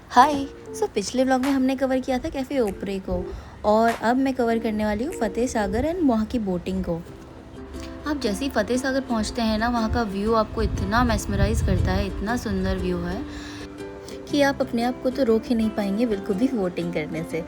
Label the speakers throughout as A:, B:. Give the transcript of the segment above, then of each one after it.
A: हाय। पिछले व्लॉग में हमने कवर किया था कैफ़े ओपरे को, और अब मैं कवर करने वाली हूँ फतेह सागर एंड वहाँ की बोटिंग को। आप जैसे ही फतेह सागर पहुँचते हैं ना, वहाँ का व्यू आपको इतना मेस्मराइज़ करता है, इतना सुंदर व्यू है कि आप अपने आप को तो रोक ही नहीं पाएंगे बिल्कुल भी बोटिंग करने से।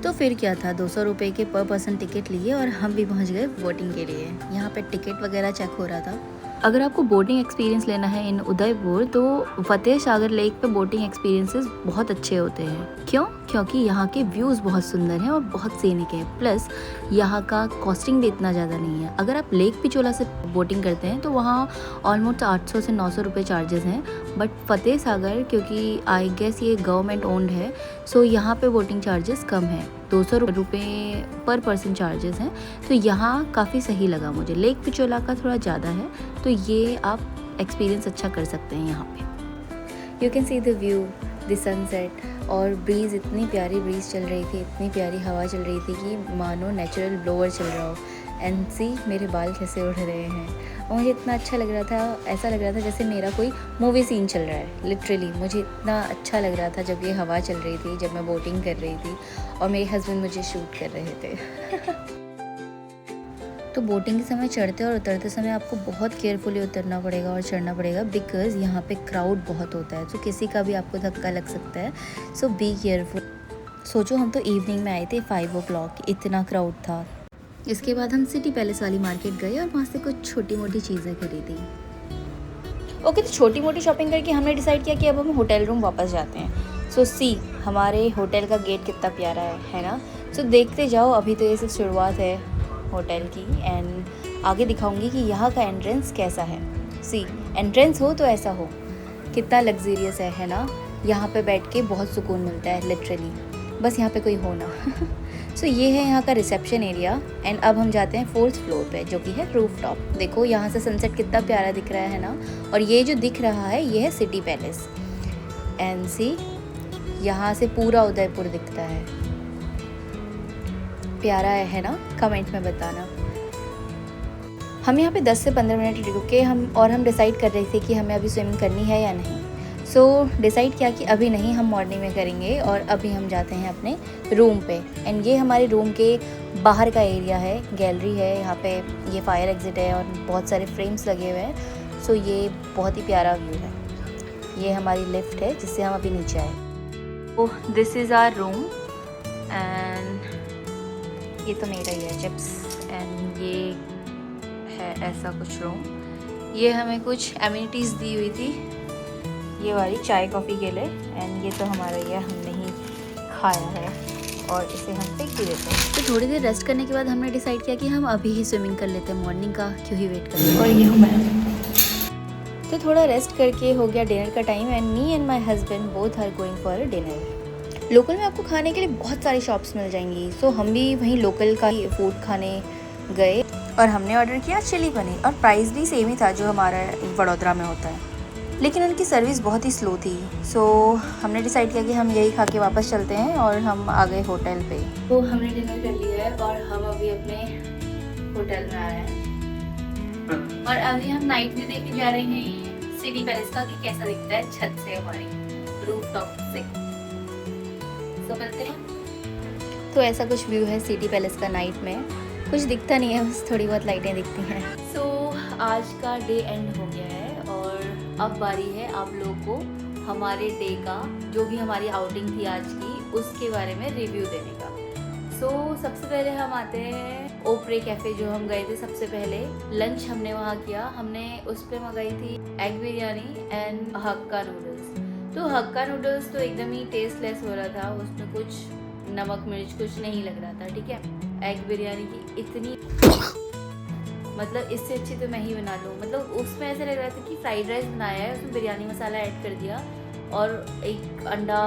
A: तो फिर क्या था, 200 रुपये के पर पर्सन टिकट लिए और हम भी पहुँच गए बोटिंग के लिए। यहाँ पे टिकट वगैरह चेक हो रहा था। अगर आपको बोटिंग एक्सपीरियंस लेना है इन उदयपुर, तो फतेह सागर लेक पे बोटिंग एक्सपीरियंसेस बहुत अच्छे होते हैं। क्यों? क्योंकि यहाँ के व्यूज़ बहुत सुंदर हैं और बहुत सीनिक है। प्लस यहाँ का कॉस्टिंग भी इतना ज़्यादा नहीं है। अगर आप लेक पिचोला से बोटिंग करते हैं तो वहाँ ऑलमोस्ट 800 से 900 रुपये चार्जेस हैं। बट फतेह सागर, क्योंकि आई गेस ये गवर्नमेंट ओन्ड है, सो यहाँ पे बोटिंग चार्जेस कम है, 200 रुपये पर पर्सन चार्जेस हैं। तो यहाँ काफ़ी सही लगा मुझे। लेक पिचोला का थोड़ा ज़्यादा है, तो ये आप एक्सपीरियंस अच्छा कर सकते हैं यहाँ पे। You can see the view, the sunset, और ब्रीज़, इतनी प्यारी ब्रीज़ चल रही थी, इतनी प्यारी हवा चल रही थी कि मानो नेचुरल ब्लोअर चल रहा हो। एंड सी मेरे बाल कैसे उड़ रहे हैं, और मुझे इतना अच्छा लग रहा था, ऐसा लग रहा था जैसे मेरा कोई मूवी सीन चल रहा है। लिटरली मुझे इतना अच्छा लग रहा था जब ये हवा चल रही थी, जब मैं बोटिंग कर रही थी और मेरे हस्बैंड मुझे शूट कर रहे थे। तो बोटिंग के समय चढ़ते और उतरते समय आपको बहुत केयरफुली उतरना पड़ेगा और चढ़ना पड़ेगा, बिकॉज़ यहाँ पे क्राउड बहुत होता है, तो किसी का भी आपको धक्का लग सकता है। सो बी केयरफुल। सोचो, हम तो इवनिंग में आए थे 5 o'clock, इतना क्राउड था। इसके बाद हम सिटी पैलेस वाली मार्केट गए और वहाँ से कुछ छोटी मोटी चीज़ें खरीदी। ओके, तो छोटी मोटी शॉपिंग करके हमने डिसाइड किया कि अब हम होटल रूम वापस जाते हैं। सो सी, हमारे होटल का गेट कितना प्यारा है ना। सो देखते जाओ, अभी तो ये सिर्फ शुरुआत है होटल की, एंड आगे दिखाऊंगी कि यहाँ का एंट्रेंस कैसा है। सी, एंट्रेंस हो तो ऐसा हो, कितना लग्जरियस है ना। यहाँ पे बैठ के बहुत सुकून मिलता है लिटरली, बस यहाँ पे कोई हो ना। सो ये है यहाँ का रिसेप्शन एरिया, एंड अब हम जाते हैं 4th फ्लोर पे, जो कि है रूफ टॉप। देखो यहाँ से सनसेट कितना प्यारा दिख रहा है ना, और ये जो दिख रहा है ये है सिटी पैलेस। एंड सी, यहाँ से पूरा उदयपुर दिखता है। प्यारा है ना, कमेंट में बताना। हम यहाँ पे 10 से 15 मिनट रुके हम डिसाइड कर रहे थे कि हमें अभी स्विमिंग करनी है या नहीं। सो डिसाइड किया कि अभी नहीं, हम मॉर्निंग में करेंगे, और अभी हम जाते हैं अपने रूम पे। एंड ये हमारे रूम के बाहर का एरिया है, गैलरी है, यहाँ पे ये फायर एग्जिट है और बहुत सारे फ्रेम्स लगे हुए हैं। सो ये बहुत ही प्यारा व्यू है। ये हमारी लिफ्ट है जिससे हम अभी नीचे आए। Oh, this is our room, and ये तो मेरा ही है चिप्स, एंड ये है ऐसा कुछ रूम। ये हमें कुछ एमिनिटीज़ दी हुई थी, ये वाली चाय कॉफ़ी के लिए, एंड ये तो हमारा ही है, हमने ही खाया है और इसे हम फेंक भी देते हैं। तो थोड़ी देर रेस्ट करने के बाद हमने डिसाइड किया कि हम अभी ही स्विमिंग कर लेते हैं, मॉर्निंग का क्यों ही वेट करें। और ये हूँ मैं। तो थोड़ा रेस्ट करके हो गया डिनर का time, and me and my husband both are going for dinner. Local में आपको खाने के लिए बहुत सारी शॉप्स मिल जाएंगी, सो हम भी वहीं लोकल का ही फूड खाने गए, और हमने ऑर्डर किया चिली पनीर, और प्राइस भी सेम ही था जो हमारा वडोदरा में होता है, लेकिन उनकी सर्विस बहुत ही स्लो थी। सो हमने डिसाइड किया कि हम यही खा के वापस चलते हैं, और हम आ गए होटल पे। तो हमने डिनर कर लिया है और हम अभी अपने होटल में आए हैं, और अभी हम नाइट व्यू देखने जा रहे हैं सिटी पैलेस का कि कैसा दिखता है छत से, हमारी रूफ टॉप से। तो मिलते हैं। तो ऐसा कुछ व्यू है सिटी पैलेस का नाइट में। कुछ दिखता नहीं है, बस थोड़ी बहुत लाइटें दिखती हैं। सो आज का डे एंड हो गया है, और अब बारी है आप लोगों को हमारे डे का, जो भी हमारी आउटिंग थी आज की, उसके बारे में रिव्यू देने का। सो सबसे पहले हम आते हैं ओपरे कैफ़े, जो हम गए थे सबसे पहले। लंच हमने वहाँ किया, हमने उस पर मंगाई थी egg biryani and hakka noodles. तो हक्का नूडल्स तो एकदम ही टेस्टलेस हो रहा था, उसमें कुछ नमक मिर्च कुछ नहीं लग रहा था, ठीक है। एग बिरयानी की इतनी, मतलब इससे अच्छी तो मैं ही बना लूँ, मतलब उसमें ऐसा लग रहा था कि फ्राइड राइस बनाया है, उसमें बिरयानी मसाला ऐड कर दिया और एक अंडा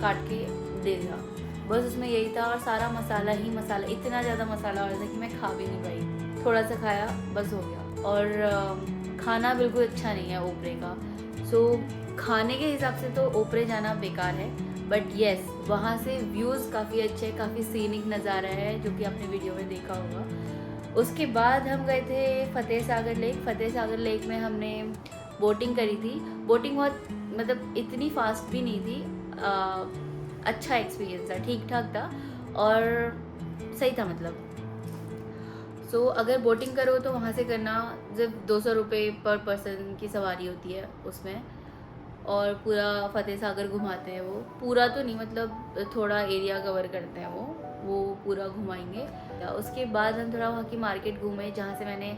A: काट के दे दिया, बस उसमें यही था, और सारा मसाला ही मसाला, इतना ज़्यादा मसाला हो रहा था कि मैं खा भी नहीं पाई। थोड़ा सा खाया, बस हो गया। और खाना बिल्कुल अच्छा नहीं है ओपरे का। सो खाने के हिसाब से तो ओपरे जाना बेकार है, बट येस, वहाँ से व्यूज़ काफ़ी अच्छे, काफ़ी सीनिक नज़ारा है, जो कि आपने वीडियो में देखा होगा। उसके बाद हम गए थे फतेह सागर लेक। फतेह सागर लेक में हमने बोटिंग करी थी। बोटिंग बहुत मतलब इतनी फास्ट भी नहीं थी। अच्छा एक्सपीरियंस था, ठीक ठाक था और सही था मतलब। सो अगर बोटिंग करो तो वहाँ से करना, सिर्फ 200 रुपये पर पर्सन की सवारी होती है उसमें, और पूरा फतेह सागर घुमाते हैं। वो पूरा तो नहीं, मतलब थोड़ा एरिया कवर करते हैं वो पूरा घुमाएंगे। उसके बाद हम थोड़ा वहाँ की मार्केट घूमे, जहाँ से मैंने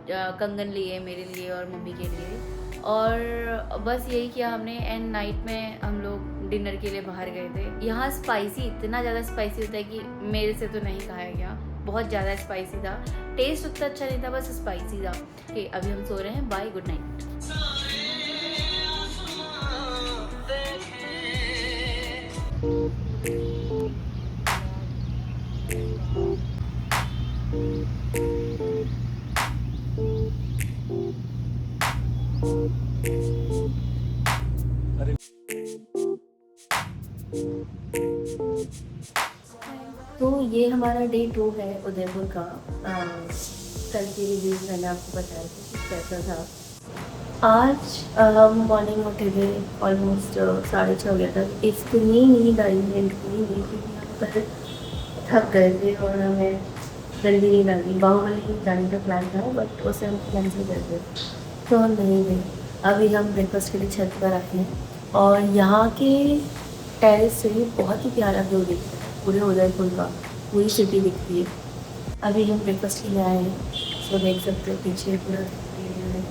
A: कंगन लिए मेरे लिए और मम्मी के लिए, और बस यही किया हमने। एंड नाइट में हम लोग डिनर के लिए बाहर गए थे। यहाँ स्पाइसी, इतना ज़्यादा स्पाइसी होता है कि मेरे से तो नहीं खाया गया, बहुत ज़्यादा स्पाइसी था। टेस्ट उतना अच्छा नहीं था, बस स्पाइसी था। कि अभी हम सो रहे हैं, बाय, गुड नाइट। तो ये हमारा डे 2 है उदयपुर का। कल की रिव्यूज़ मैंने आपको बताया था कि कैसा था। आज हम मॉर्निंग उठे थे ऑलमोस्ट 6:30 हो गया था। इतनी नींद आई है, इतनी नींद, क्योंकि हम कल थक गए थे और हमें जल्दी नींद आ गई। बाहुबली जाने का प्लान था बट उसे हम कैंसिल कर दिए, तो हम नहीं गए। अभी हम ब्रेकफास्ट के लिए छत पर आए हैं और यहाँ के टेरेस से बहुत ही प्यारा व्यू दिखता है, पूरे उदयपुर का, पूरी सिटी दिखती है। अभी हम ब्रेकफास्ट के लिए आए हैं, तो देख सकते हो पीछे पूरा एरिया है।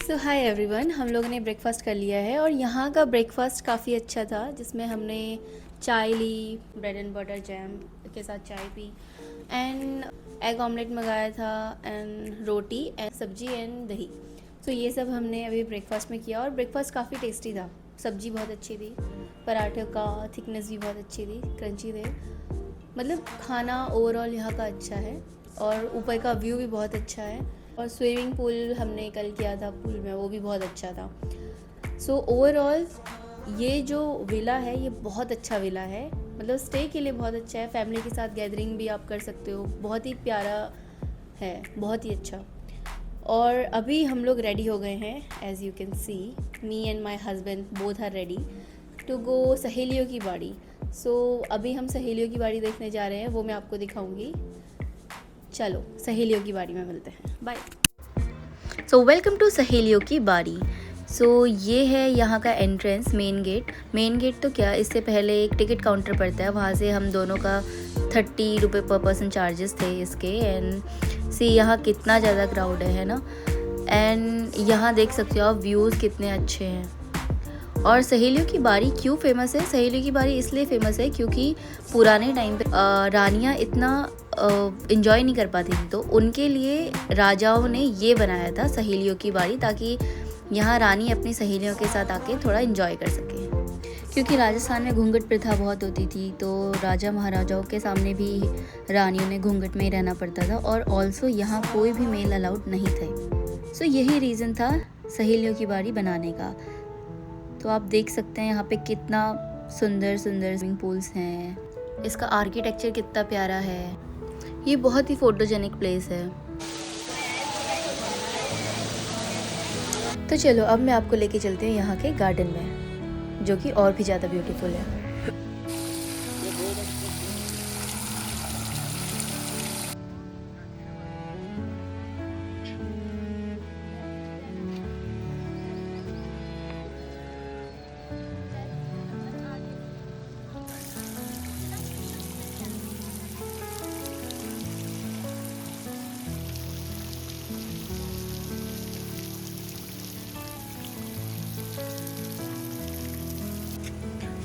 A: सो हाय एवरीवन, हम लोगों ने ब्रेकफास्ट कर लिया है और यहाँ का ब्रेकफास्ट काफ़ी अच्छा था, जिसमें हमने चाय ली, ब्रेड एंड बटर जैम के साथ चाय पी, एंड एग ऑमलेट मंगाया था, एंड रोटी एंड सब्जी एंड दही। सो ये सब हमने अभी ब्रेकफास्ट में किया और ब्रेकफास्ट काफ़ी टेस्टी था। सब्जी बहुत अच्छी थी, पराठे का थिकनेस भी बहुत अच्छी थी, क्रंची थे। मतलब खाना ओवरऑल यहाँ का अच्छा है और ऊपर का व्यू भी बहुत अच्छा है। और स्विमिंग पूल हमने कल किया था पूल में, वो भी बहुत अच्छा था। सो ओवरऑल ये जो विला है ये बहुत अच्छा विला है, मतलब स्टे के लिए बहुत अच्छा है। फैमिली के साथ गैदरिंग भी आप कर सकते हो, बहुत ही प्यारा है, बहुत ही अच्छा। और अभी हम लोग रेडी हो गए हैं, as you can see, me and my husband both are ready to go सहेलियों की बाड़ी। सो अभी हम सहेलियों की बाड़ी देखने जा रहे हैं, वो मैं आपको दिखाऊंगी। चलो सहेलियों की बाड़ी में मिलते हैं, बाय। सो वेलकम टू सहेलियों की बाड़ी। सो ये है यहाँ का entrance, main gate. Main gate तो क्या, इससे पहले एक टिकट काउंटर पड़ता है, वहाँ से हम दोनों का 30 रुपये पर पर्सन चार्जेस थे इसके। एंड सी यहाँ कितना ज़्यादा क्राउड है ना। एंड यहाँ देख सकते हो आप व्यूज़ कितने अच्छे हैं। और सहेलियों की बाड़ी क्यों फेमस है? सहेलियों की बाड़ी इसलिए फेमस है क्योंकि पुराने टाइम पे रानियाँ इतना इन्जॉय नहीं कर पाती थी, तो उनके लिए राजाओं ने ये बनाया था सहेलियों की बाड़ी, ताकि यहाँ रानी अपनी सहेलियों के साथ आके थोड़ा इन्जॉय कर सके। क्योंकि राजस्थान में घूंघट प्रथा बहुत होती थी, तो राजा महाराजाओं के सामने भी रानियों ने घूंघट में ही रहना पड़ता था, और ऑल्सो यहाँ कोई भी मेल अलाउड नहीं थे। सो यही रीज़न था सहेलियों की बाड़ी बनाने का। तो आप देख सकते हैं यहाँ पे कितना सुंदर सुंदर स्विमिंग पूल्स हैं, इसका आर्किटेक्चर कितना प्यारा है। ये बहुत ही फोटोजेनिक प्लेस है। तो चलो अब मैं आपको लेके चलती हूँ यहाँ के गार्डन में, जो कि और भी ज़्यादा ब्यूटीफुल है।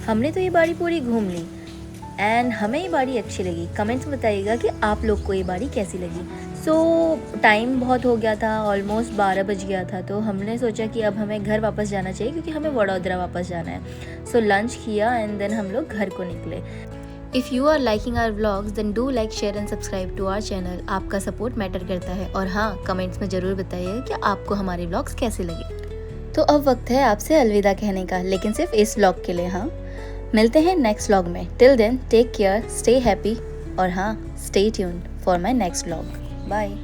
A: हमने तो ये बाड़ी पूरी घूम ली एंड हमें ये बाड़ी अच्छी लगी। कमेंट्स में बताइएगा कि आप लोग को ये बाड़ी कैसी लगी। सो टाइम बहुत हो गया था, ऑलमोस्ट 12 बज गया था, तो हमने सोचा कि अब हमें घर वापस जाना चाहिए, क्योंकि हमें वडोदरा वापस जाना है। सो लंच किया एंड देन हम लोग घर को निकले। If you are liking our vlogs then do like share and subscribe to our channel. आपका सपोर्ट मैटर करता है। और हाँ, कमेंट्स में ज़रूर बताइए कि आपको हमारे व्लॉग्स कैसे लगे। तो अब वक्त है आपसे अलविदा कहने का, लेकिन सिर्फ इस व्लॉग के लिए। हाँ, मिलते हैं नेक्स्ट व्लॉग में। Till then take care, stay happy और हाँ, stay tuned for my next vlog. Bye.